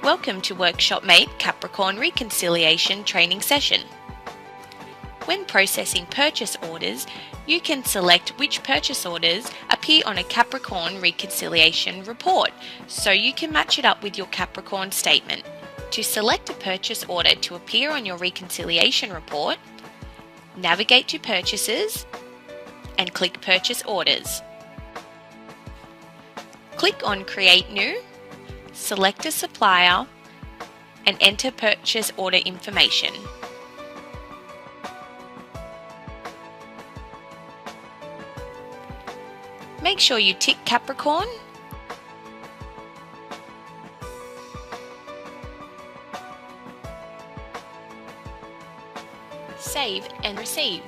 Welcome to Workshop Mate Capricorn Reconciliation Training Session. When processing purchase orders, you can select which purchase orders appear on a Capricorn reconciliation report, so you can match it up with your Capricorn statement. To select a purchase order to appear on your reconciliation report, navigate to Purchases and click Purchase Orders. Click on Create New, select a supplier and enter purchase order information. Make sure you tick Capricorn Save and receive.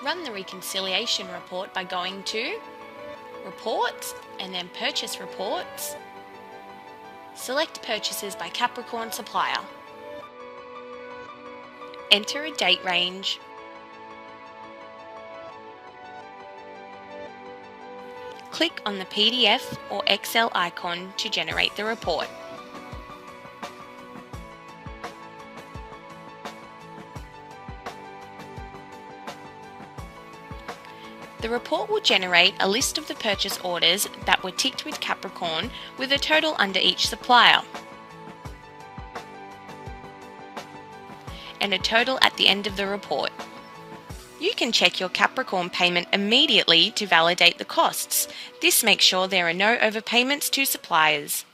Run the reconciliation report by going to Reports and then Purchase Reports. Select Purchases by Capricorn Supplier. Enter a date range. Click on the PDF or Excel icon to generate the report. The report will generate a list of the purchase orders that were ticked with Capricorn with a total under each supplier, and a total at the end of the report. You can check your Capricorn payment immediately to validate the costs. This makes sure there are no overpayments to suppliers.